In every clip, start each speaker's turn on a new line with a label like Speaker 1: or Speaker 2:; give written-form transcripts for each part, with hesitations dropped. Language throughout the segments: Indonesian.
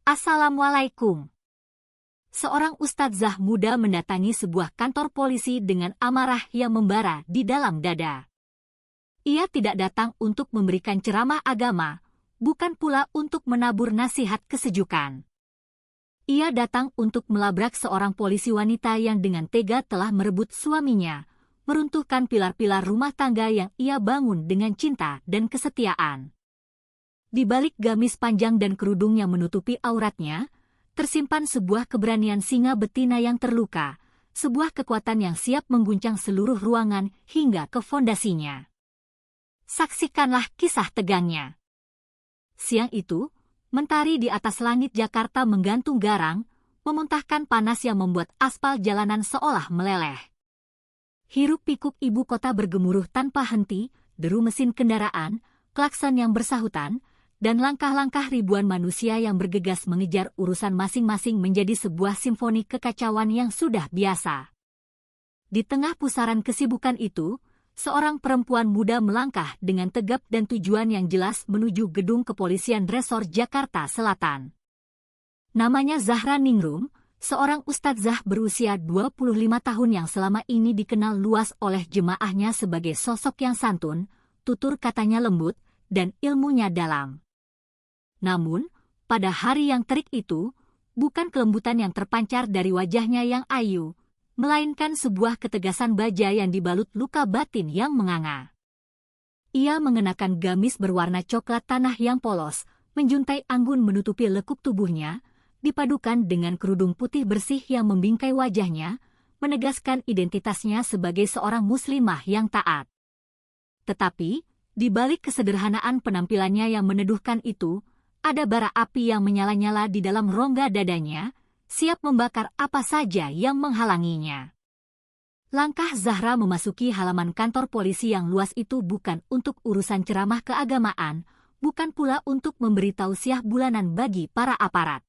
Speaker 1: Assalamualaikum. Seorang ustadzah muda mendatangi sebuah kantor polisi dengan amarah yang membara di dalam dada. Ia tidak datang untuk memberikan ceramah agama, bukan pula untuk menabur nasihat kesejukan. Ia datang untuk melabrak seorang polisi wanita yang dengan tega telah merebut suaminya, meruntuhkan pilar-pilar rumah tangga yang ia bangun dengan cinta dan kesetiaan. Di balik gamis panjang dan kerudung yang menutupi auratnya, tersimpan sebuah keberanian singa betina yang terluka, sebuah kekuatan yang siap mengguncang seluruh ruangan hingga ke fondasinya. Saksikanlah kisah tegangnya. Siang itu, mentari di atas langit Jakarta menggantung garang, memuntahkan panas yang membuat aspal jalanan seolah meleleh. Hiruk-pikuk ibu kota bergemuruh tanpa henti, deru mesin kendaraan, klakson yang bersahutan, dan langkah-langkah ribuan manusia yang bergegas mengejar urusan masing-masing menjadi sebuah simfoni kekacauan yang sudah biasa. Di tengah pusaran kesibukan itu, seorang perempuan muda melangkah dengan tegap dan tujuan yang jelas menuju gedung kepolisian Resor Jakarta Selatan. Namanya Zahra Ningrum, seorang ustadzah berusia 25 tahun yang selama ini dikenal luas oleh jemaahnya sebagai sosok yang santun, tutur katanya lembut, dan ilmunya dalam. Namun, pada hari yang terik itu, bukan kelembutan yang terpancar dari wajahnya yang ayu, melainkan sebuah ketegasan baja yang dibalut luka batin yang menganga. Ia mengenakan gamis berwarna coklat tanah yang polos, menjuntai anggun menutupi lekuk tubuhnya, dipadukan dengan kerudung putih bersih yang membingkai wajahnya, menegaskan identitasnya sebagai seorang muslimah yang taat. Tetapi, di balik kesederhanaan penampilannya yang meneduhkan itu, ada bara api yang menyala-nyala di dalam rongga dadanya, siap membakar apa saja yang menghalanginya. Langkah Zahra memasuki halaman kantor polisi yang luas itu bukan untuk urusan ceramah keagamaan, bukan pula untuk memberi tausiah bulanan bagi para aparat.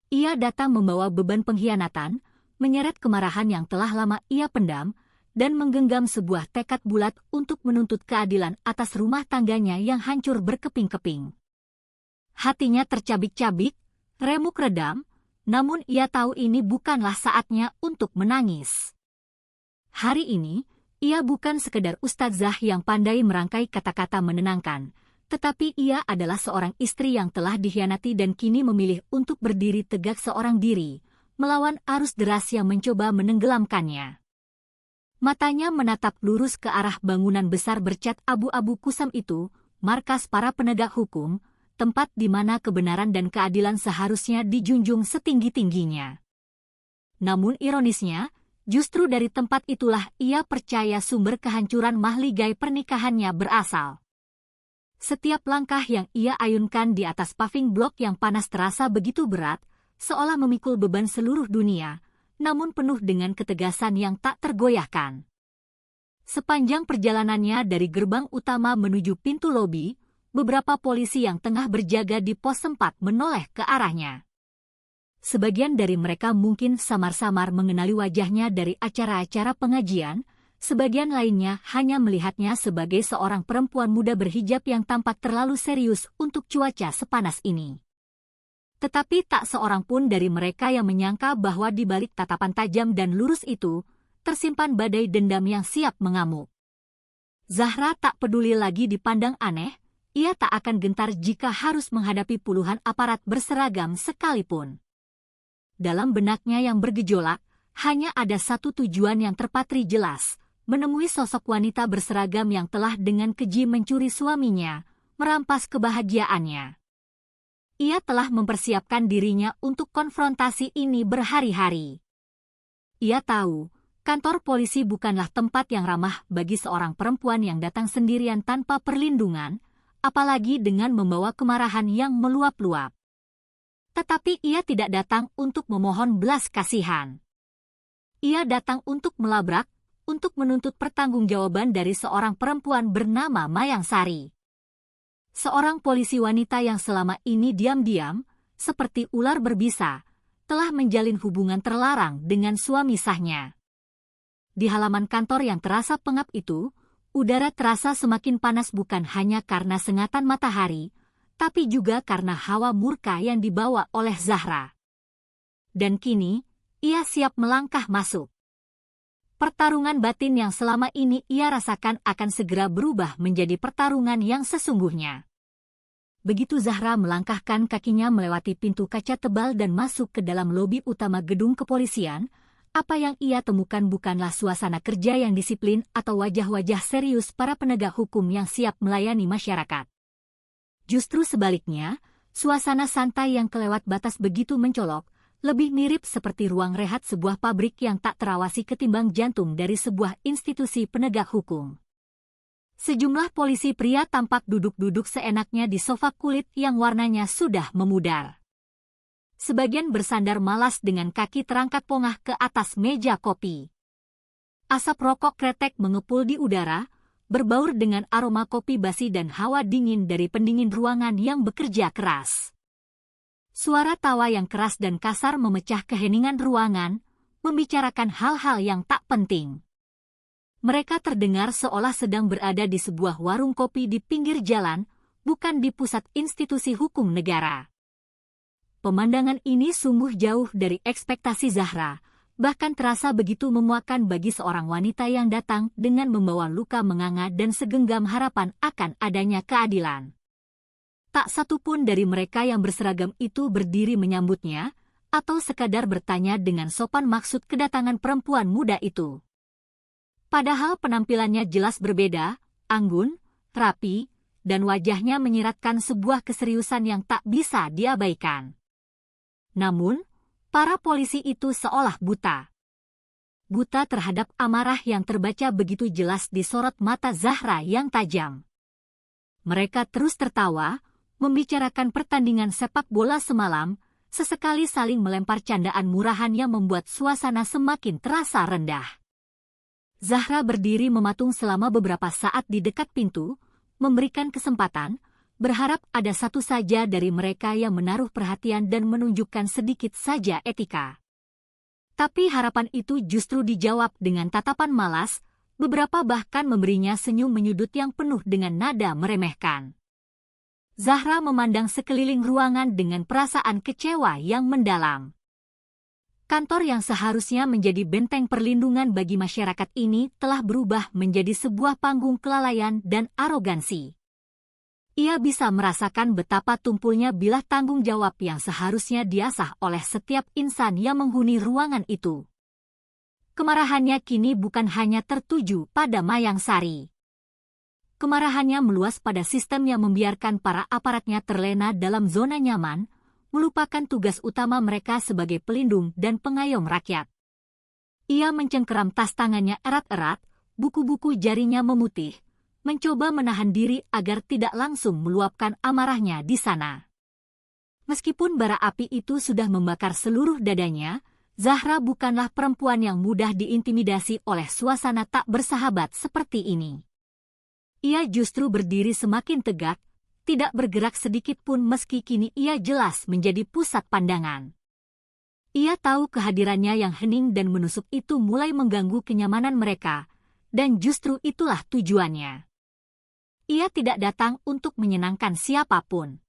Speaker 1: Ia datang membawa beban pengkhianatan, menyeret kemarahan yang telah lama ia pendam, dan menggenggam sebuah tekad bulat untuk menuntut keadilan atas rumah tangganya yang hancur berkeping-keping. Hatinya tercabik-cabik, remuk redam, namun ia tahu ini bukanlah saatnya untuk menangis. Hari ini, ia bukan sekedar ustadzah yang pandai merangkai kata-kata menenangkan, tetapi ia adalah seorang istri yang telah dikhianati dan kini memilih untuk berdiri tegak seorang diri, melawan arus deras yang mencoba menenggelamkannya. Matanya menatap lurus ke arah bangunan besar bercat abu-abu kusam itu, markas para penegak hukum, tempat di mana kebenaran dan keadilan seharusnya dijunjung setinggi-tingginya. Namun ironisnya, justru dari tempat itulah ia percaya sumber kehancuran mahligai pernikahannya berasal. Setiap langkah yang ia ayunkan di atas paving blok yang panas terasa begitu berat, seolah memikul beban seluruh dunia, namun penuh dengan ketegasan yang tak tergoyahkan. Sepanjang perjalanannya dari gerbang utama menuju pintu lobi, beberapa polisi yang tengah berjaga di pos sempat menoleh ke arahnya. Sebagian dari mereka mungkin samar-samar mengenali wajahnya dari acara-acara pengajian, sebagian lainnya hanya melihatnya sebagai seorang perempuan muda berhijab yang tampak terlalu serius untuk cuaca sepanas ini. Tetapi tak seorang pun dari mereka yang menyangka bahwa di balik tatapan tajam dan lurus itu, tersimpan badai dendam yang siap mengamuk. Zahra tak peduli lagi dipandang aneh, ia tak akan gentar jika harus menghadapi puluhan aparat berseragam sekalipun. Dalam benaknya yang bergejolak, hanya ada satu tujuan yang terpatri jelas, menemui sosok wanita berseragam yang telah dengan keji mencuri suaminya, merampas kebahagiaannya. Ia telah mempersiapkan dirinya untuk konfrontasi ini berhari-hari. Ia tahu, kantor polisi bukanlah tempat yang ramah bagi seorang perempuan yang datang sendirian tanpa perlindungan, apalagi dengan membawa kemarahan yang meluap-luap. Tetapi ia tidak datang untuk memohon belas kasihan. Ia datang untuk melabrak, untuk menuntut pertanggungjawaban dari seorang perempuan bernama Mayang Sari. Seorang polisi wanita yang selama ini diam-diam, seperti ular berbisa, telah menjalin hubungan terlarang dengan suami sahnya. Di halaman kantor yang terasa pengap itu, udara terasa semakin panas bukan hanya karena sengatan matahari, tapi juga karena hawa murka yang dibawa oleh Zahra. Dan kini, ia siap melangkah masuk. Pertarungan batin yang selama ini ia rasakan akan segera berubah menjadi pertarungan yang sesungguhnya. Begitu Zahra melangkahkan kakinya melewati pintu kaca tebal dan masuk ke dalam lobi utama gedung kepolisian, apa yang ia temukan bukanlah suasana kerja yang disiplin atau wajah-wajah serius para penegak hukum yang siap melayani masyarakat. Justru sebaliknya, suasana santai yang kelewat batas begitu mencolok, lebih mirip seperti ruang rehat sebuah pabrik yang tak terawasi ketimbang jantung dari sebuah institusi penegak hukum. Sejumlah polisi pria tampak duduk-duduk seenaknya di sofa kulit yang warnanya sudah memudar. Sebagian bersandar malas dengan kaki terangkat pongah ke atas meja kopi. Asap rokok kretek mengepul di udara, berbaur dengan aroma kopi basi dan hawa dingin dari pendingin ruangan yang bekerja keras. Suara tawa yang keras dan kasar memecah keheningan ruangan, membicarakan hal-hal yang tak penting. Mereka terdengar seolah sedang berada di sebuah warung kopi di pinggir jalan, bukan di pusat institusi hukum negara. Pemandangan ini sungguh jauh dari ekspektasi Zahra, bahkan terasa begitu memuakkan bagi seorang wanita yang datang dengan membawa luka menganga dan segenggam harapan akan adanya keadilan. Tak satu pun dari mereka yang berseragam itu berdiri menyambutnya, atau sekadar bertanya dengan sopan maksud kedatangan perempuan muda itu. Padahal penampilannya jelas berbeda, anggun, rapi, dan wajahnya menyiratkan sebuah keseriusan yang tak bisa diabaikan. Namun, para polisi itu seolah buta. Buta terhadap amarah yang terbaca begitu jelas di sorot mata Zahra yang tajam. Mereka terus tertawa, membicarakan pertandingan sepak bola semalam, sesekali saling melempar candaan murahan yang membuat suasana semakin terasa rendah. Zahra berdiri mematung selama beberapa saat di dekat pintu, memberikan kesempatan, berharap ada satu saja dari mereka yang menaruh perhatian dan menunjukkan sedikit saja etika. Tapi harapan itu justru dijawab dengan tatapan malas, beberapa bahkan memberinya senyum menyudut yang penuh dengan nada meremehkan. Zahra memandang sekeliling ruangan dengan perasaan kecewa yang mendalam. Kantor yang seharusnya menjadi benteng perlindungan bagi masyarakat ini telah berubah menjadi sebuah panggung kelalaian dan arogansi. Ia bisa merasakan betapa tumpulnya bilah tanggung jawab yang seharusnya diasah oleh setiap insan yang menghuni ruangan itu. Kemarahannya kini bukan hanya tertuju pada Mayang Sari. Kemarahannya meluas pada sistem yang membiarkan para aparatnya terlena dalam zona nyaman, melupakan tugas utama mereka sebagai pelindung dan pengayom rakyat. Ia mencengkeram tas tangannya erat-erat, buku-buku jarinya memutih, mencoba menahan diri agar tidak langsung meluapkan amarahnya di sana. Meskipun bara api itu sudah membakar seluruh dadanya, Zahra bukanlah perempuan yang mudah diintimidasi oleh suasana tak bersahabat seperti ini. Ia justru berdiri semakin tegak, tidak bergerak sedikit pun meski kini ia jelas menjadi pusat pandangan. Ia tahu kehadirannya yang hening dan menusuk itu mulai mengganggu kenyamanan mereka, dan justru itulah tujuannya. Ia tidak datang untuk menyenangkan siapapun.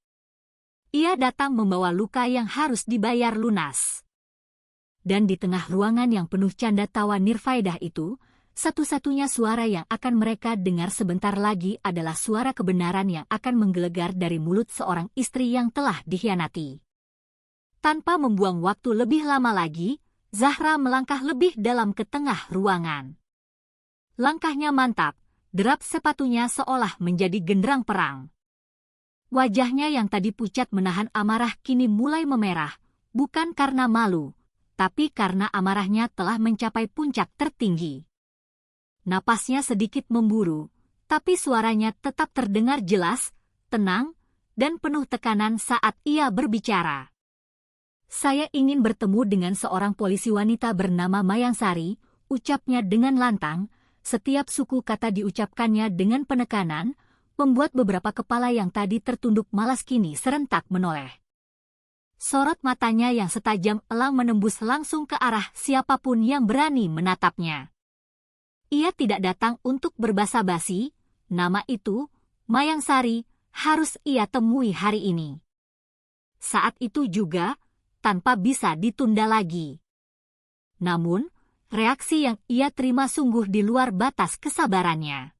Speaker 1: Ia datang membawa luka yang harus dibayar lunas. Dan di tengah ruangan yang penuh canda tawa nirfaidah itu, satu-satunya suara yang akan mereka dengar sebentar lagi adalah suara kebenaran yang akan menggelegar dari mulut seorang istri yang telah dikhianati. Tanpa membuang waktu lebih lama lagi, Zahra melangkah lebih dalam ke tengah ruangan. Langkahnya mantap, derap sepatunya seolah menjadi genderang perang. Wajahnya yang tadi pucat menahan amarah kini mulai memerah, bukan karena malu, tapi karena amarahnya telah mencapai puncak tertinggi. Napasnya sedikit memburu, tapi suaranya tetap terdengar jelas, tenang, dan penuh tekanan saat ia berbicara. Saya ingin bertemu dengan seorang polisi wanita bernama Mayang Sari, ucapnya dengan lantang, setiap suku kata diucapkannya dengan penekanan, membuat beberapa kepala yang tadi tertunduk malas kini serentak menoleh. Sorot matanya yang setajam elang menembus langsung ke arah siapapun yang berani menatapnya. Ia tidak datang untuk berbasa-basi, nama itu, Mayang Sari, harus ia temui hari ini. Saat itu juga, tanpa bisa ditunda lagi. Namun, reaksi yang ia terima sungguh di luar batas kesabarannya.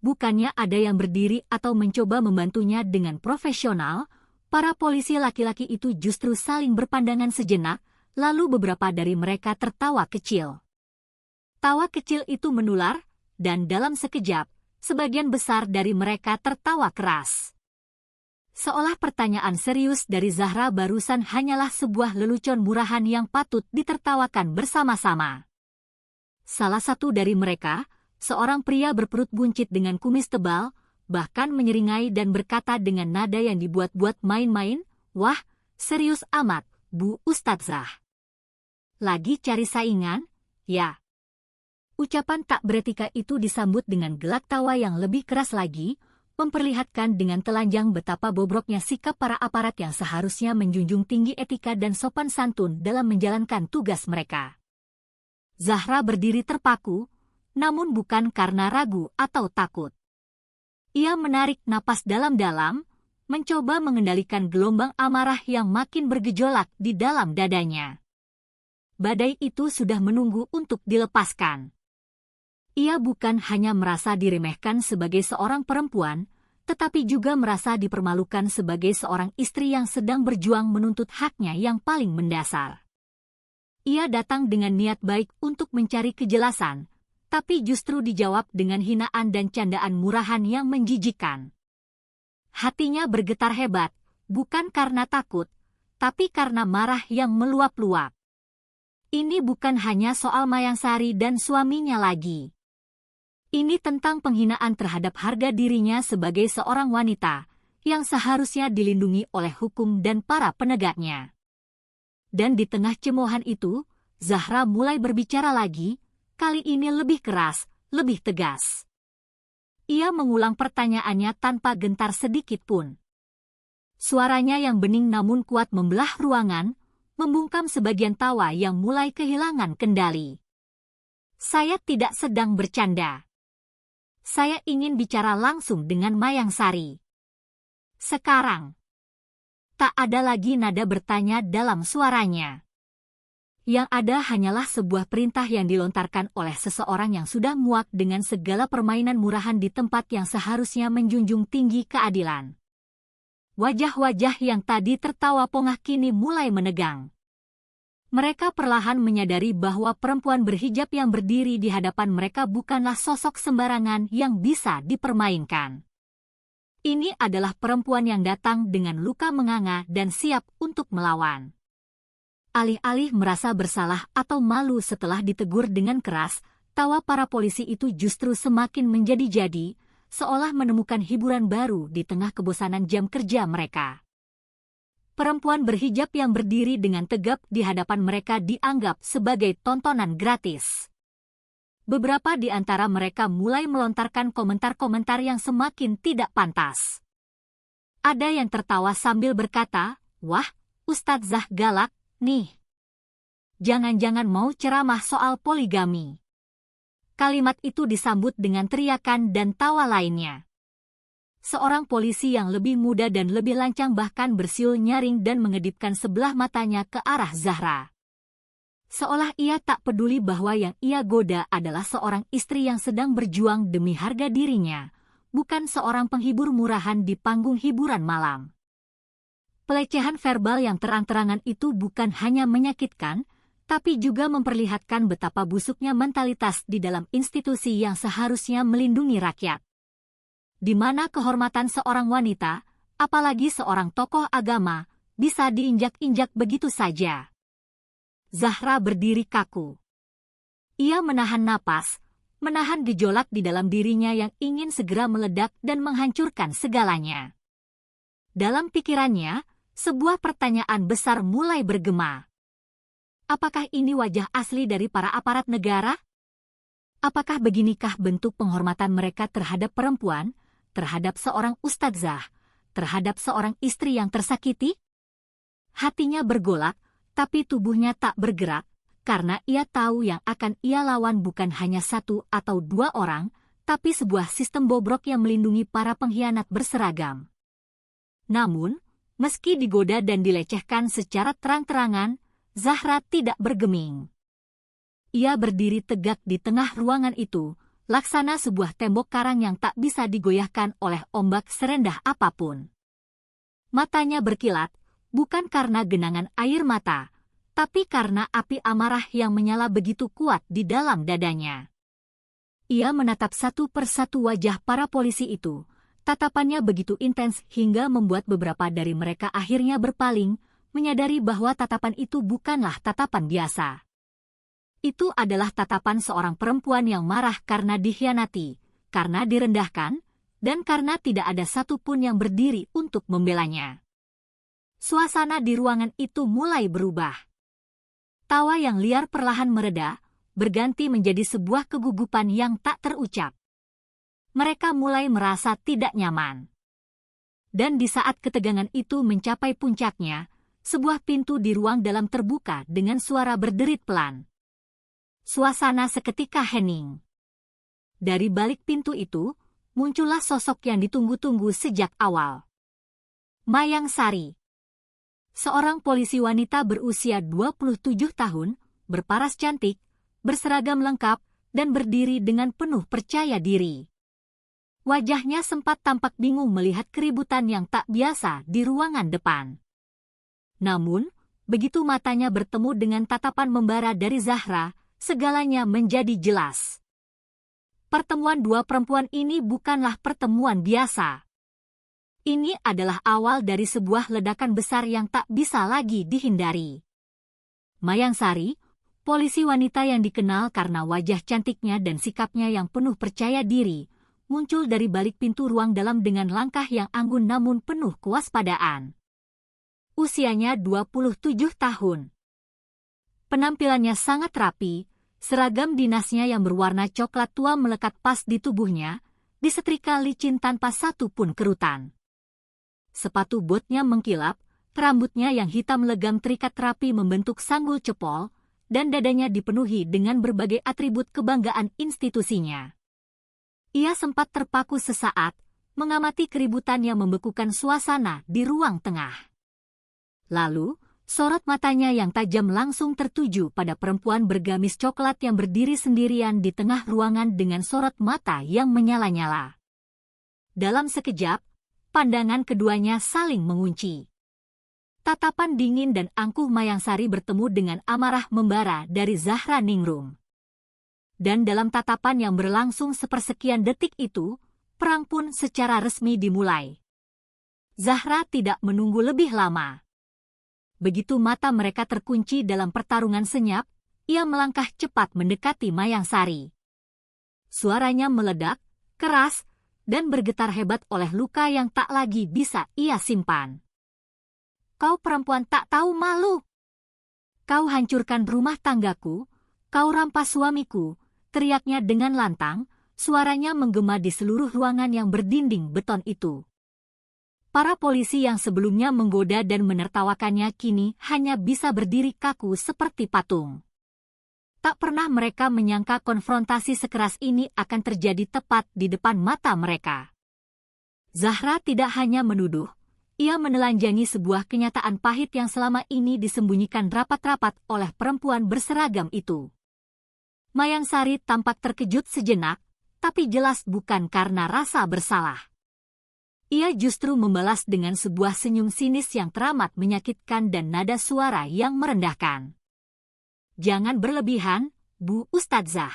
Speaker 1: Bukannya ada yang berdiri atau mencoba membantunya dengan profesional, para polisi laki-laki itu justru saling berpandangan sejenak, lalu beberapa dari mereka tertawa kecil. Tawa kecil itu menular, dan dalam sekejap, sebagian besar dari mereka tertawa keras. Seolah pertanyaan serius dari Zahra barusan hanyalah sebuah lelucon murahan yang patut ditertawakan bersama-sama. Salah satu dari mereka, seorang pria berperut buncit dengan kumis tebal, bahkan menyeringai dan berkata dengan nada yang dibuat-buat main-main, "Wah, serius amat, Bu Ustadzah. Lagi cari saingan, ya?" Ucapan tak beretika itu disambut dengan gelak tawa yang lebih keras lagi, memperlihatkan dengan telanjang betapa bobroknya sikap para aparat yang seharusnya menjunjung tinggi etika dan sopan santun dalam menjalankan tugas mereka. Zahra berdiri terpaku, namun bukan karena ragu atau takut. Ia menarik napas dalam-dalam, mencoba mengendalikan gelombang amarah yang makin bergejolak di dalam dadanya. Badai itu sudah menunggu untuk dilepaskan. Ia bukan hanya merasa diremehkan sebagai seorang perempuan, tetapi juga merasa dipermalukan sebagai seorang istri yang sedang berjuang menuntut haknya yang paling mendasar. Ia datang dengan niat baik untuk mencari kejelasan, tapi justru dijawab dengan hinaan dan candaan murahan yang menjijikkan. Hatinya bergetar hebat, bukan karena takut, tapi karena marah yang meluap-luap. Ini bukan hanya soal Mayangsari dan suaminya lagi. Ini tentang penghinaan terhadap harga dirinya sebagai seorang wanita, yang seharusnya dilindungi oleh hukum dan para penegaknya. Dan di tengah cemoohan itu, Zahra mulai berbicara lagi, kali ini lebih keras, lebih tegas. Ia mengulang pertanyaannya tanpa gentar sedikit pun. Suaranya yang bening namun kuat membelah ruangan, membungkam sebagian tawa yang mulai kehilangan kendali. "Saya tidak sedang bercanda. Saya ingin bicara langsung dengan Mayangsari. Sekarang." Tak ada lagi nada bertanya dalam suaranya. Yang ada hanyalah sebuah perintah yang dilontarkan oleh seseorang yang sudah muak dengan segala permainan murahan di tempat yang seharusnya menjunjung tinggi keadilan. Wajah-wajah yang tadi tertawa pongah kini mulai menegang. Mereka perlahan menyadari bahwa perempuan berhijab yang berdiri di hadapan mereka bukanlah sosok sembarangan yang bisa dipermainkan. Ini adalah perempuan yang datang dengan luka menganga dan siap untuk melawan. Alih-alih merasa bersalah atau malu setelah ditegur dengan keras, tawa para polisi itu justru semakin menjadi-jadi, seolah menemukan hiburan baru di tengah kebosanan jam kerja mereka. Perempuan berhijab yang berdiri dengan tegap di hadapan mereka dianggap sebagai tontonan gratis. Beberapa di antara mereka mulai melontarkan komentar-komentar yang semakin tidak pantas. Ada yang tertawa sambil berkata, "Wah, Ustadzah galak, nih. Jangan-jangan mau ceramah soal poligami." Kalimat itu disambut dengan teriakan dan tawa lainnya. Seorang polisi yang lebih muda dan lebih lancang bahkan bersiul nyaring dan mengedipkan sebelah matanya ke arah Zahra. Seolah ia tak peduli bahwa yang ia goda adalah seorang istri yang sedang berjuang demi harga dirinya, bukan seorang penghibur murahan di panggung hiburan malam. Pelecehan verbal yang terang-terangan itu bukan hanya menyakitkan, tapi juga memperlihatkan betapa busuknya mentalitas di dalam institusi yang seharusnya melindungi rakyat. Di mana kehormatan seorang wanita, apalagi seorang tokoh agama, bisa diinjak-injak begitu saja. Zahra berdiri kaku. Ia menahan napas, menahan gejolak di dalam dirinya yang ingin segera meledak dan menghancurkan segalanya. Dalam pikirannya, sebuah pertanyaan besar mulai bergema. Apakah ini wajah asli dari para aparat negara? Apakah beginikah bentuk penghormatan mereka terhadap perempuan, terhadap seorang ustadzah, terhadap seorang istri yang tersakiti? Hatinya bergolak, tapi tubuhnya tak bergerak, karena ia tahu yang akan ia lawan bukan hanya satu atau dua orang, tapi sebuah sistem bobrok yang melindungi para pengkhianat berseragam. Namun, meski digoda dan dilecehkan secara terang-terangan, Zahra tidak bergeming. Ia berdiri tegak di tengah ruangan itu, laksana sebuah tembok karang yang tak bisa digoyahkan oleh ombak serendah apapun. Matanya berkilat, bukan karena genangan air mata, tapi karena api amarah yang menyala begitu kuat di dalam dadanya. Ia menatap satu persatu wajah para polisi itu. Tatapannya begitu intens hingga membuat beberapa dari mereka akhirnya berpaling, menyadari bahwa tatapan itu bukanlah tatapan biasa. Itu adalah tatapan seorang perempuan yang marah karena dikhianati, karena direndahkan, dan karena tidak ada satupun yang berdiri untuk membelanya. Suasana di ruangan itu mulai berubah. Tawa yang liar perlahan mereda, berganti menjadi sebuah kegugupan yang tak terucap. Mereka mulai merasa tidak nyaman. Dan di saat ketegangan itu mencapai puncaknya, sebuah pintu di ruang dalam terbuka dengan suara berderit pelan. Suasana seketika hening. Dari balik pintu itu, muncullah sosok yang ditunggu-tunggu sejak awal. Mayang Sari. Seorang polisi wanita berusia 27 tahun, berparas cantik, berseragam lengkap, dan berdiri dengan penuh percaya diri. Wajahnya sempat tampak bingung melihat keributan yang tak biasa di ruangan depan. Namun, begitu matanya bertemu dengan tatapan membara dari Zahra, segalanya menjadi jelas. Pertemuan dua perempuan ini bukanlah pertemuan biasa. Ini adalah awal dari sebuah ledakan besar yang tak bisa lagi dihindari. Mayang Sari, polisi wanita yang dikenal karena wajah cantiknya dan sikapnya yang penuh percaya diri, muncul dari balik pintu ruang dalam dengan langkah yang anggun namun penuh kewaspadaan. Usianya 27 tahun. Penampilannya sangat rapi, seragam dinasnya yang berwarna coklat tua melekat pas di tubuhnya, disetrika licin tanpa satu pun kerutan. Sepatu botnya mengkilap, rambutnya yang hitam legam terikat rapi membentuk sanggul cepol, dan dadanya dipenuhi dengan berbagai atribut kebanggaan institusinya. Ia sempat terpaku sesaat, mengamati keributan yang membekukan suasana di ruang tengah. Lalu, sorot matanya yang tajam langsung tertuju pada perempuan bergamis coklat yang berdiri sendirian di tengah ruangan dengan sorot mata yang menyala-nyala. Dalam sekejap, pandangan keduanya saling mengunci. Tatapan dingin dan angkuh Mayang Sari bertemu dengan amarah membara dari Zahra Ningrum. Dan dalam tatapan yang berlangsung sepersekian detik itu, perang pun secara resmi dimulai. Zahra tidak menunggu lebih lama. Begitu mata mereka terkunci dalam pertarungan senyap, ia melangkah cepat mendekati Mayang Sari. Suaranya meledak, keras, dan bergetar hebat oleh luka yang tak lagi bisa ia simpan. Kau perempuan tak tahu malu. Kau hancurkan rumah tanggaku, kau rampas suamiku, teriaknya dengan lantang, suaranya menggema di seluruh ruangan yang berdinding beton itu. Para polisi yang sebelumnya menggoda dan menertawakannya kini hanya bisa berdiri kaku seperti patung. Tak pernah mereka menyangka konfrontasi sekeras ini akan terjadi tepat di depan mata mereka. Zahra tidak hanya menuduh, ia menelanjangi sebuah kenyataan pahit yang selama ini disembunyikan rapat-rapat oleh perempuan berseragam itu. Mayang Sari tampak terkejut sejenak, tapi jelas bukan karena rasa bersalah. Ia justru membalas dengan sebuah senyum sinis yang teramat menyakitkan dan nada suara yang merendahkan. Jangan berlebihan, Bu Ustadzah.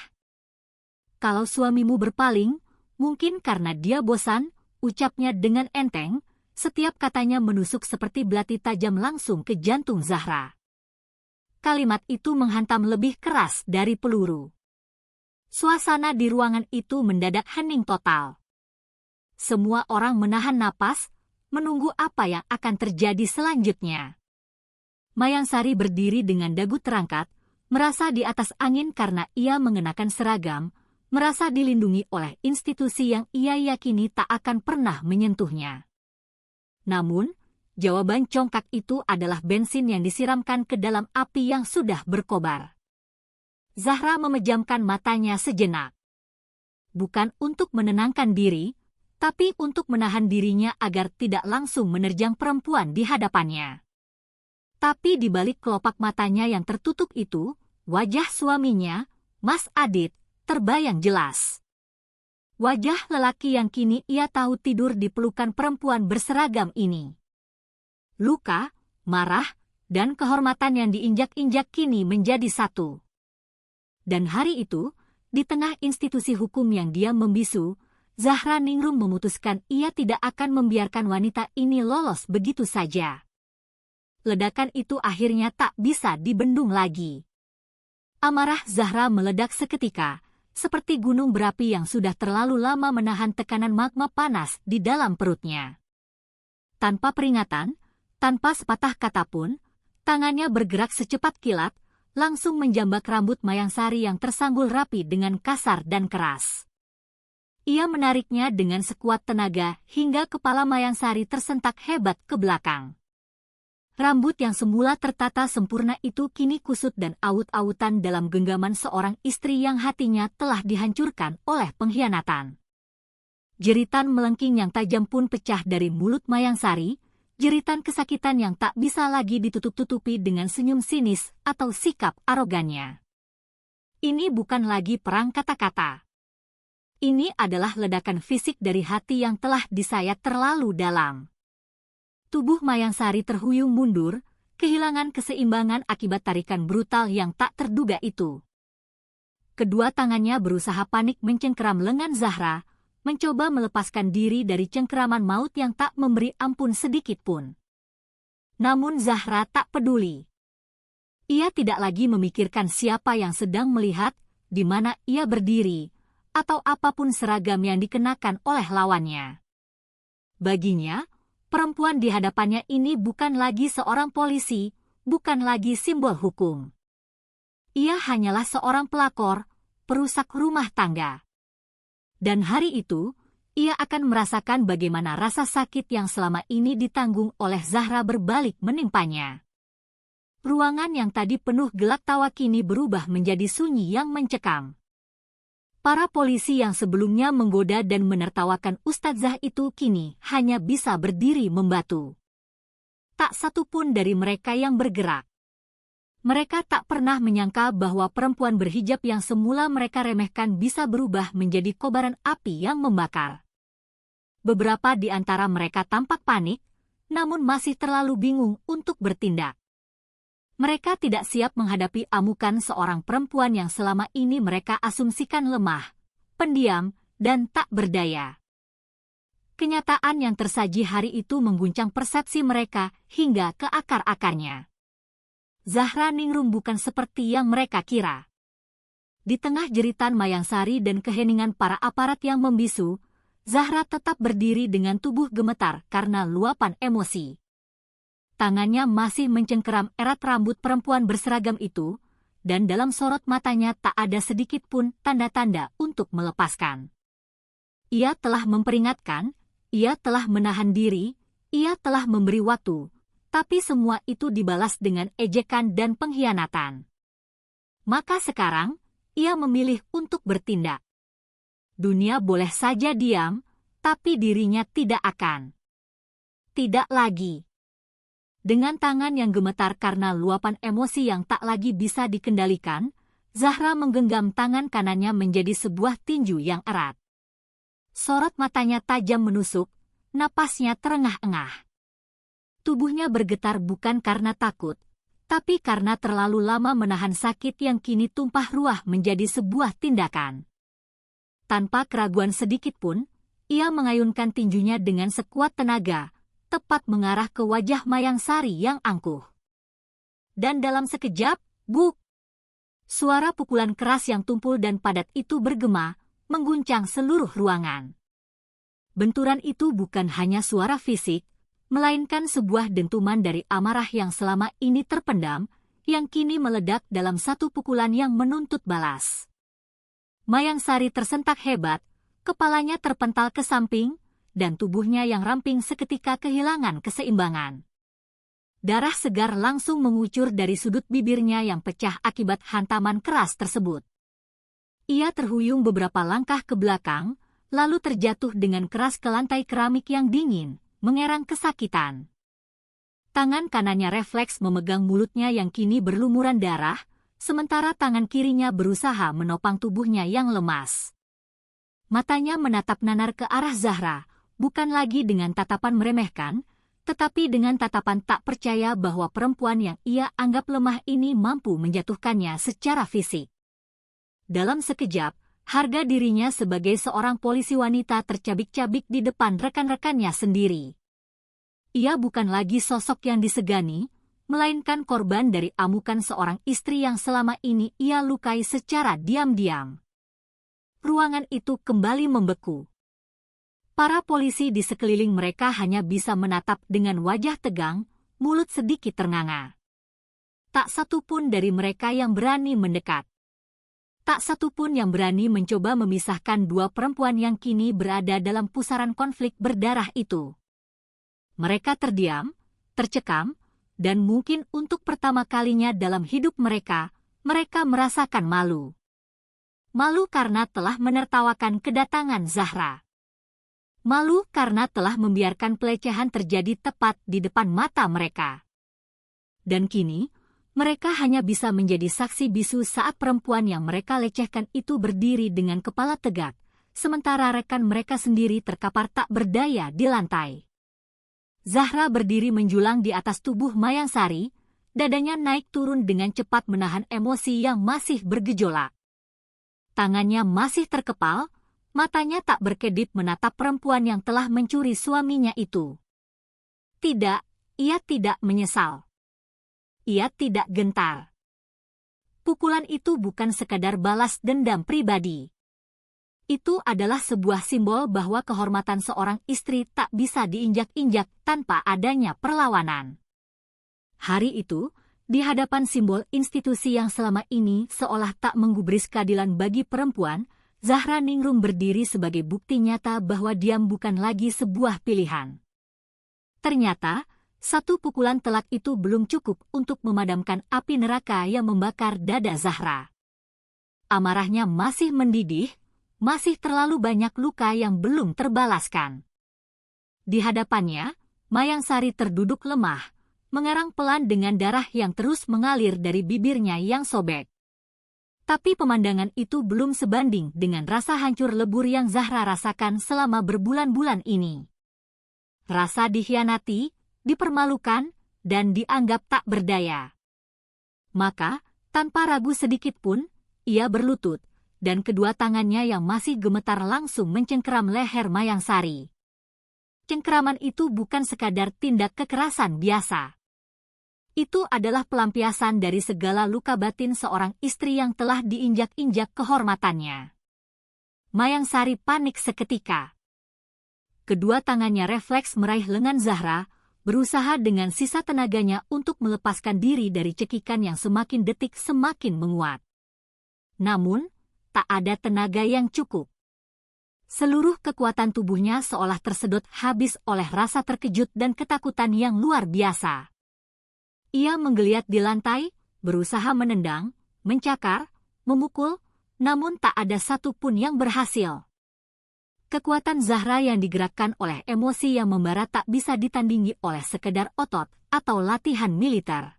Speaker 1: Kalau suamimu berpaling, mungkin karena dia bosan, ucapnya dengan enteng, setiap katanya menusuk seperti belati tajam langsung ke jantung Zahra. Kalimat itu menghantam lebih keras dari peluru. Suasana di ruangan itu mendadak hening total. Semua orang menahan napas, menunggu apa yang akan terjadi selanjutnya. Mayang Sari berdiri dengan dagu terangkat, merasa di atas angin karena ia mengenakan seragam, merasa dilindungi oleh institusi yang ia yakini tak akan pernah menyentuhnya. Namun, jawaban congkak itu adalah bensin yang disiramkan ke dalam api yang sudah berkobar. Zahra memejamkan matanya sejenak. bukan untuk menenangkan diri, tapi untuk menahan dirinya agar tidak langsung menerjang perempuan di hadapannya. Tapi di balik kelopak matanya yang tertutup itu, wajah suaminya, Mas Adit, terbayang jelas. Wajah lelaki yang kini ia tahu tidur di pelukan perempuan berseragam ini. Luka, marah, dan kehormatan yang diinjak-injak kini menjadi satu. Dan hari itu, di tengah institusi hukum yang diam membisu, Zahra Ningrum memutuskan ia tidak akan membiarkan wanita ini lolos begitu saja. Ledakan itu akhirnya tak bisa dibendung lagi. Amarah Zahra meledak seketika, seperti gunung berapi yang sudah terlalu lama menahan tekanan magma panas di dalam perutnya. Tanpa peringatan, tanpa sepatah kata pun, tangannya bergerak secepat kilat, langsung menjambak rambut Mayangsari yang tersanggul rapi dengan kasar dan keras. Ia menariknya dengan sekuat tenaga hingga kepala Mayangsari tersentak hebat ke belakang. Rambut yang semula tertata sempurna itu kini kusut dan aut-autan dalam genggaman seorang istri yang hatinya telah dihancurkan oleh pengkhianatan. Jeritan melengking yang tajam pun pecah dari mulut Mayangsari, jeritan kesakitan yang tak bisa lagi ditutup-tutupi dengan senyum sinis atau sikap arogannya. Ini bukan lagi perang kata-kata. Ini adalah ledakan fisik dari hati yang telah disayat terlalu dalam. Tubuh Mayangsari terhuyung mundur, kehilangan keseimbangan akibat tarikan brutal yang tak terduga itu. Kedua tangannya berusaha panik mencengkeram lengan Zahra, mencoba melepaskan diri dari cengkeraman maut yang tak memberi ampun sedikit pun. Namun Zahra tak peduli. Ia tidak lagi memikirkan siapa yang sedang melihat, di mana ia berdiri, atau apapun seragam yang dikenakan oleh lawannya. Baginya, perempuan di hadapannya ini bukan lagi seorang polisi, bukan lagi simbol hukum. Ia hanyalah seorang pelakor, perusak rumah tangga. Dan hari itu, ia akan merasakan bagaimana rasa sakit yang selama ini ditanggung oleh Zahra berbalik menimpanya. Ruangan yang tadi penuh gelak tawa kini berubah menjadi sunyi yang mencekam. Para polisi yang sebelumnya menggoda dan menertawakan Ustadzah itu kini hanya bisa berdiri membatu. Tak satu pun dari mereka yang bergerak. Mereka tak pernah menyangka bahwa perempuan berhijab yang semula mereka remehkan bisa berubah menjadi kobaran api yang membakar. Beberapa di antara mereka tampak panik, namun masih terlalu bingung untuk bertindak. Mereka tidak siap menghadapi amukan seorang perempuan yang selama ini mereka asumsikan lemah, pendiam, dan tak berdaya. Kenyataan yang tersaji hari itu mengguncang persepsi mereka hingga ke akar-akarnya. Zahra Ningrum bukan seperti yang mereka kira. Di tengah jeritan Mayangsari dan keheningan para aparat yang membisu, Zahra tetap berdiri dengan tubuh gemetar karena luapan emosi. Tangannya masih mencengkeram erat rambut perempuan berseragam itu, dan dalam sorot matanya tak ada sedikit pun tanda-tanda untuk melepaskan. Ia telah memperingatkan, ia telah menahan diri, ia telah memberi waktu, tapi semua itu dibalas dengan ejekan dan pengkhianatan. Maka sekarang, ia memilih untuk bertindak. Dunia boleh saja diam, tapi dirinya tidak akan. Tidak lagi. Dengan tangan yang gemetar karena luapan emosi yang tak lagi bisa dikendalikan, Zahra menggenggam tangan kanannya menjadi sebuah tinju yang erat. Sorot matanya tajam menusuk, napasnya terengah-engah. Tubuhnya bergetar bukan karena takut, tapi karena terlalu lama menahan sakit yang kini tumpah ruah menjadi sebuah tindakan. Tanpa keraguan sedikit pun, ia mengayunkan tinjunya dengan sekuat tenaga, tepat mengarah ke wajah Mayangsari yang angkuh. Dan dalam sekejap, buk! Suara pukulan keras yang tumpul dan padat itu bergema, mengguncang seluruh ruangan. Benturan itu bukan hanya suara fisik, melainkan sebuah dentuman dari amarah yang selama ini terpendam, yang kini meledak dalam satu pukulan yang menuntut balas. Mayangsari tersentak hebat, kepalanya terpental ke samping, dan tubuhnya yang ramping seketika kehilangan keseimbangan. Darah segar langsung mengucur dari sudut bibirnya yang pecah akibat hantaman keras tersebut. Ia terhuyung beberapa langkah ke belakang, lalu terjatuh dengan keras ke lantai keramik yang dingin, mengerang kesakitan. Tangan kanannya refleks memegang mulutnya yang kini berlumuran darah, sementara tangan kirinya berusaha menopang tubuhnya yang lemas. Matanya menatap nanar ke arah Zahra, bukan lagi dengan tatapan meremehkan, tetapi dengan tatapan tak percaya bahwa perempuan yang ia anggap lemah ini mampu menjatuhkannya secara fisik. Dalam sekejap, harga dirinya sebagai seorang polisi wanita tercabik-cabik di depan rekan-rekannya sendiri. Ia bukan lagi sosok yang disegani, melainkan korban dari amukan seorang istri yang selama ini ia lukai secara diam-diam. Ruangan itu kembali membeku. Para polisi di sekeliling mereka hanya bisa menatap dengan wajah tegang, mulut sedikit ternganga. Tak satu pun dari mereka yang berani mendekat. Tak satu pun yang berani mencoba memisahkan dua perempuan yang kini berada dalam pusaran konflik berdarah itu. Mereka terdiam, tercekam, dan mungkin untuk pertama kalinya dalam hidup mereka, mereka merasakan malu. Malu karena telah menertawakan kedatangan Zahra. Malu karena telah membiarkan pelecehan terjadi tepat di depan mata mereka. Dan kini, mereka hanya bisa menjadi saksi bisu saat perempuan yang mereka lecehkan itu berdiri dengan kepala tegak, sementara rekan mereka sendiri terkapar tak berdaya di lantai. Zahra berdiri menjulang di atas tubuh Mayangsari, dadanya naik turun dengan cepat menahan emosi yang masih bergejolak. Tangannya masih terkepal, matanya tak berkedip menatap perempuan yang telah mencuri suaminya itu. Tidak, ia tidak menyesal. Ia tidak gentar. Pukulan itu bukan sekadar balas dendam pribadi. Itu adalah sebuah simbol bahwa kehormatan seorang istri tak bisa diinjak-injak tanpa adanya perlawanan. Hari itu, di hadapan simbol institusi yang selama ini seolah tak menggubris keadilan bagi perempuan, Zahra Ningrum berdiri sebagai bukti nyata bahwa diam bukan lagi sebuah pilihan. Ternyata, satu pukulan telak itu belum cukup untuk memadamkan api neraka yang membakar dada Zahra. Amarahnya masih mendidih, masih terlalu banyak luka yang belum terbalaskan. Di hadapannya, Mayangsari terduduk lemah, mengerang pelan dengan darah yang terus mengalir dari bibirnya yang sobek. Tapi pemandangan itu belum sebanding dengan rasa hancur lebur yang Zahra rasakan selama berbulan-bulan ini. Rasa dikhianati, dipermalukan, dan dianggap tak berdaya. Maka, tanpa ragu sedikit pun, ia berlutut, dan kedua tangannya yang masih gemetar langsung mencengkeram leher Mayangsari. Cengkeraman itu bukan sekadar tindak kekerasan biasa. Itu adalah pelampiasan dari segala luka batin seorang istri yang telah diinjak-injak kehormatannya. Mayangsari panik seketika. Kedua tangannya refleks meraih lengan Zahra, berusaha dengan sisa tenaganya untuk melepaskan diri dari cekikan yang semakin detik semakin menguat. Namun, tak ada tenaga yang cukup. Seluruh kekuatan tubuhnya seolah tersedot habis oleh rasa terkejut dan ketakutan yang luar biasa. Ia menggeliat di lantai, berusaha menendang, mencakar, memukul, namun tak ada satu pun yang berhasil. Kekuatan Zahra yang digerakkan oleh emosi yang membara tak bisa ditandingi oleh sekedar otot atau latihan militer.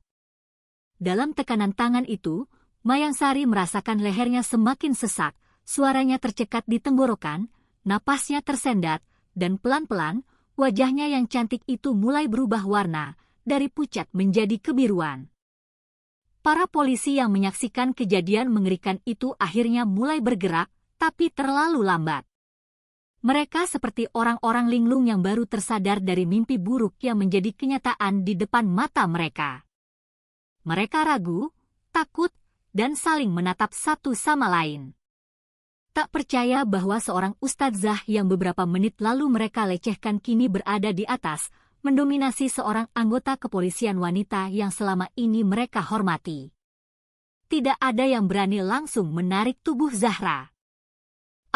Speaker 1: Dalam tekanan tangan itu, Mayangsari merasakan lehernya semakin sesak, suaranya tercekat di tenggorokan, napasnya tersendat, dan pelan-pelan, wajahnya yang cantik itu mulai berubah warna, dari pucat menjadi kebiruan. Para polisi yang menyaksikan kejadian mengerikan itu akhirnya mulai bergerak, tapi terlalu lambat. Mereka seperti orang-orang linglung yang baru tersadar dari mimpi buruk yang menjadi kenyataan di depan mata mereka. Mereka ragu, takut, dan saling menatap satu sama lain. Tak percaya bahwa seorang ustadzah yang beberapa menit lalu mereka lecehkan kini berada di atas, mendominasi seorang anggota kepolisian wanita yang selama ini mereka hormati. Tidak ada yang berani langsung menarik tubuh Zahra.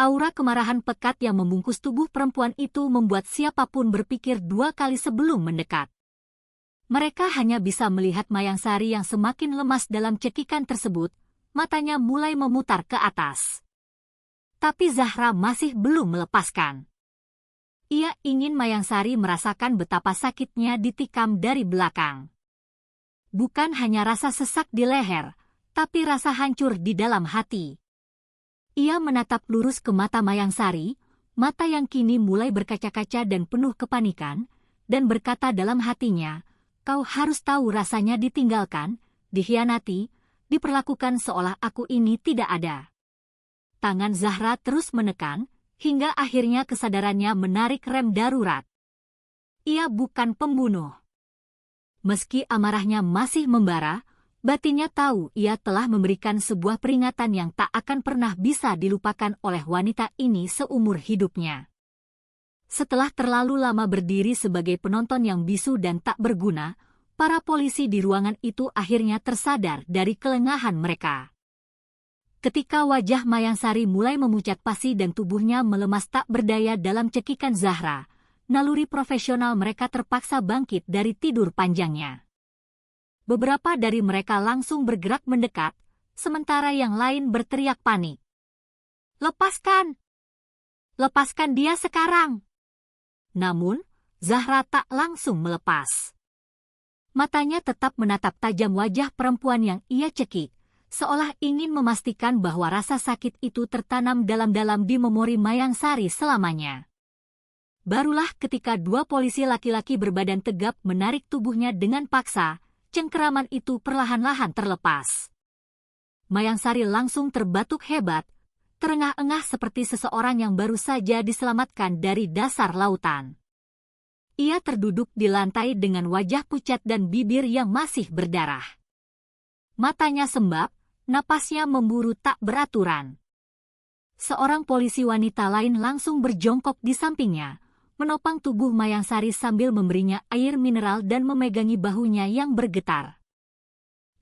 Speaker 1: Aura kemarahan pekat yang membungkus tubuh perempuan itu membuat siapapun berpikir dua kali sebelum mendekat. Mereka hanya bisa melihat Mayangsari yang semakin lemas dalam cekikan tersebut, matanya mulai memutar ke atas. Tapi Zahra masih belum melepaskan. Ia ingin Mayangsari merasakan betapa sakitnya ditikam dari belakang. Bukan hanya rasa sesak di leher, tapi rasa hancur di dalam hati. Ia menatap lurus ke mata Mayangsari, mata yang kini mulai berkaca-kaca dan penuh kepanikan, dan berkata dalam hatinya, "Kau harus tahu rasanya ditinggalkan, dikhianati, diperlakukan seolah aku ini tidak ada." Tangan Zahra terus menekan, hingga akhirnya kesadarannya menarik rem darurat. Ia bukan pembunuh. Meski amarahnya masih membara, batinnya tahu ia telah memberikan sebuah peringatan yang tak akan pernah bisa dilupakan oleh wanita ini seumur hidupnya. Setelah terlalu lama berdiri sebagai penonton yang bisu dan tak berguna, para polisi di ruangan itu akhirnya tersadar dari kelengahan mereka. Ketika wajah Mayangsari mulai memucat pasi dan tubuhnya melemas tak berdaya dalam cekikan Zahra, naluri profesional mereka terpaksa bangkit dari tidur panjangnya. Beberapa dari mereka langsung bergerak mendekat, sementara yang lain berteriak panik. "Lepaskan! Lepaskan dia sekarang!" Namun, Zahra tak langsung melepas. Matanya tetap menatap tajam wajah perempuan yang ia cekik, seolah ingin memastikan bahwa rasa sakit itu tertanam dalam-dalam di memori Mayangsari selamanya. Barulah ketika dua polisi laki-laki berbadan tegap menarik tubuhnya dengan paksa, cengkeraman itu perlahan-lahan terlepas. Mayangsari langsung terbatuk hebat, terengah-engah seperti seseorang yang baru saja diselamatkan dari dasar lautan. Ia terduduk di lantai dengan wajah pucat dan bibir yang masih berdarah. Matanya sembab, napasnya memburu tak beraturan. Seorang polisi wanita lain langsung berjongkok di sampingnya, menopang tubuh Mayangsari sambil memberinya air mineral dan memegangi bahunya yang bergetar.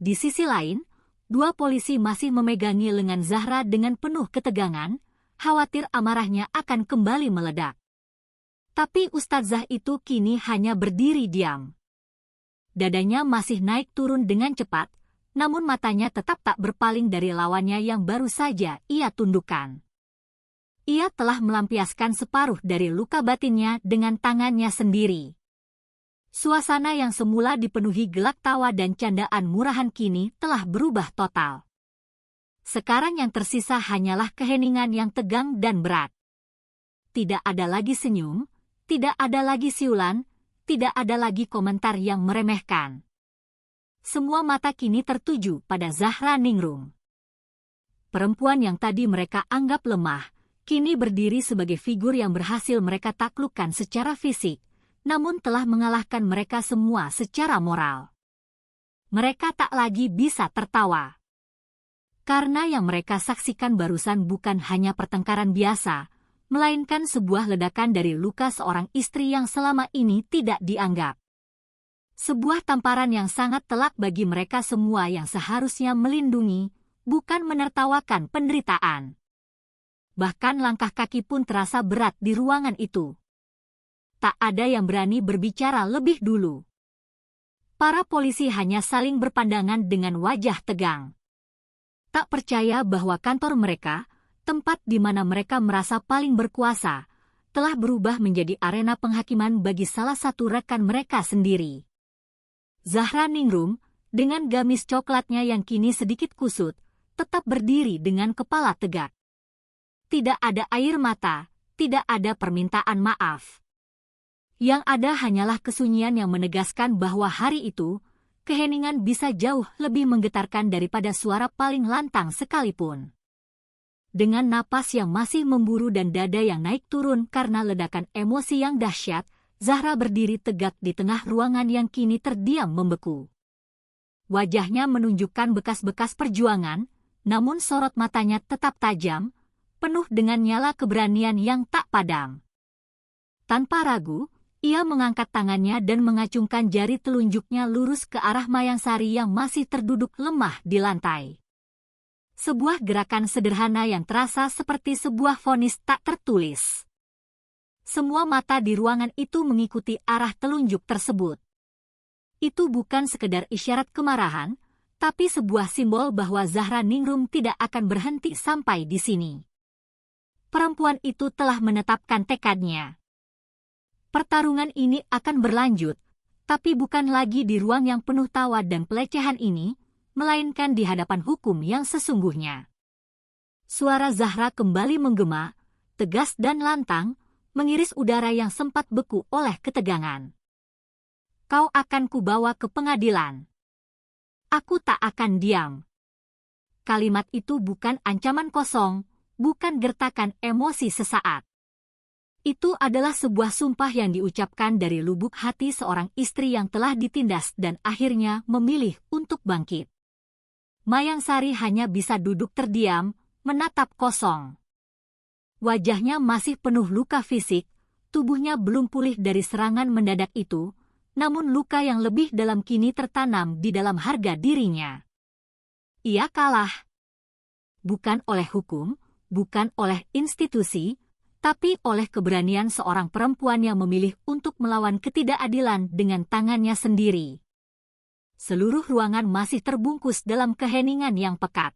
Speaker 1: Di sisi lain, dua polisi masih memegangi lengan Zahra dengan penuh ketegangan, khawatir amarahnya akan kembali meledak. Tapi ustadzah itu kini hanya berdiri diam. Dadanya masih naik turun dengan cepat, namun matanya tetap tak berpaling dari lawannya yang baru saja ia tundukkan. Ia telah melampiaskan separuh dari luka batinnya dengan tangannya sendiri. Suasana yang semula dipenuhi gelak tawa dan candaan murahan kini telah berubah total. Sekarang yang tersisa hanyalah keheningan yang tegang dan berat. Tidak ada lagi senyum, tidak ada lagi siulan, tidak ada lagi komentar yang meremehkan. Semua mata kini tertuju pada Zahra Ningrum. Perempuan yang tadi mereka anggap lemah, kini berdiri sebagai figur yang berhasil mereka taklukkan secara fisik, namun telah mengalahkan mereka semua secara moral. Mereka tak lagi bisa tertawa. Karena yang mereka saksikan barusan bukan hanya pertengkaran biasa, melainkan sebuah ledakan dari luka seorang istri yang selama ini tidak dianggap. Sebuah tamparan yang sangat telak bagi mereka semua yang seharusnya melindungi, bukan menertawakan penderitaan. Bahkan langkah kaki pun terasa berat di ruangan itu. Tak ada yang berani berbicara lebih dulu. Para polisi hanya saling berpandangan dengan wajah tegang. Tak percaya bahwa kantor mereka, tempat di mana mereka merasa paling berkuasa, telah berubah menjadi arena penghakiman bagi salah satu rekan mereka sendiri. Zahra Ningrum, dengan gamis coklatnya yang kini sedikit kusut, tetap berdiri dengan kepala tegak. Tidak ada air mata, tidak ada permintaan maaf. Yang ada hanyalah kesunyian yang menegaskan bahwa hari itu, keheningan bisa jauh lebih menggetarkan daripada suara paling lantang sekalipun. Dengan napas yang masih memburu dan dada yang naik turun karena ledakan emosi yang dahsyat, Zahra berdiri tegak di tengah ruangan yang kini terdiam membeku. Wajahnya menunjukkan bekas-bekas perjuangan, namun sorot matanya tetap tajam, penuh dengan nyala keberanian yang tak padam. Tanpa ragu, ia mengangkat tangannya dan mengacungkan jari telunjuknya lurus ke arah Mayangsari yang masih terduduk lemah di lantai. Sebuah gerakan sederhana yang terasa seperti sebuah vonis tak tertulis. Semua mata di ruangan itu mengikuti arah telunjuk tersebut. Itu bukan sekedar isyarat kemarahan, tapi sebuah simbol bahwa Zahra Ningrum tidak akan berhenti sampai di sini. perempuan itu telah menetapkan tekadnya. Pertarungan ini akan berlanjut, tapi bukan lagi di ruang yang penuh tawa dan pelecehan ini, melainkan di hadapan hukum yang sesungguhnya. Suara Zahra kembali menggema, tegas dan lantang, mengiris udara yang sempat beku oleh ketegangan. Kau akan kubawa ke pengadilan. Aku tak akan diam. Kalimat itu bukan ancaman kosong, bukan gertakan emosi sesaat. Itu adalah sebuah sumpah yang diucapkan dari lubuk hati seorang istri yang telah ditindas dan akhirnya memilih untuk bangkit. Mayangsari hanya bisa duduk terdiam, menatap kosong. Wajahnya masih penuh luka fisik, tubuhnya belum pulih dari serangan mendadak itu, namun luka yang lebih dalam kini tertanam di dalam harga dirinya. Ia kalah. Bukan oleh hukum, bukan oleh institusi, tapi oleh keberanian seorang perempuan yang memilih untuk melawan ketidakadilan dengan tangannya sendiri. Seluruh ruangan masih terbungkus dalam keheningan yang pekat.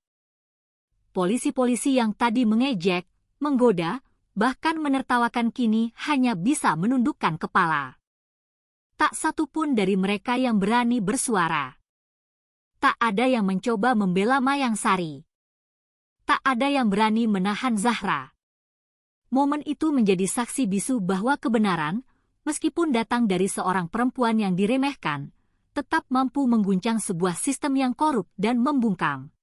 Speaker 1: Polisi-polisi yang tadi mengejek, menggoda, bahkan menertawakan kini hanya bisa menundukkan kepala. Tak satu pun dari mereka yang berani bersuara. Tak ada yang mencoba membela Mayangsari. Tak ada yang berani menahan Zahra. Momen itu menjadi saksi bisu bahwa kebenaran, meskipun datang dari seorang perempuan yang diremehkan, tetap mampu mengguncang sebuah sistem yang korup dan membungkam.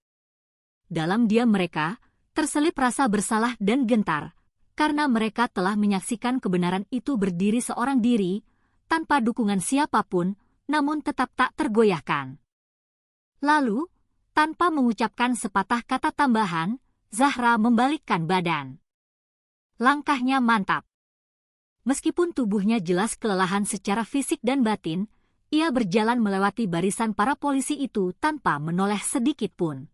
Speaker 1: Dalam diam mereka, terselip rasa bersalah dan gentar, karena mereka telah menyaksikan kebenaran itu berdiri seorang diri, tanpa dukungan siapapun, namun tetap tak tergoyahkan. Lalu, tanpa mengucapkan sepatah kata tambahan, Zahra membalikkan badan. Langkahnya mantap. Meskipun tubuhnya jelas kelelahan secara fisik dan batin, ia berjalan melewati barisan para polisi itu tanpa menoleh sedikit pun.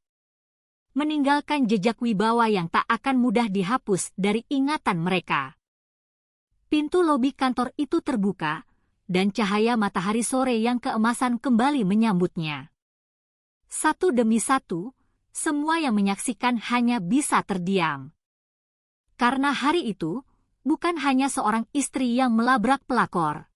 Speaker 1: Meninggalkan jejak wibawa yang tak akan mudah dihapus dari ingatan mereka. Pintu lobi kantor itu terbuka, dan cahaya matahari sore yang keemasan kembali menyambutnya. Satu demi satu, semua yang menyaksikan hanya bisa terdiam. Karena hari itu, bukan hanya seorang istri yang melabrak pelakor,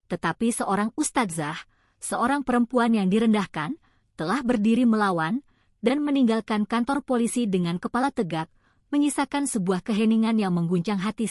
Speaker 1: tetapi seorang ustadzah, seorang perempuan yang direndahkan, telah berdiri melawan, dan meninggalkan kantor polisi dengan kepala tegak, menyisakan sebuah keheningan yang mengguncang hati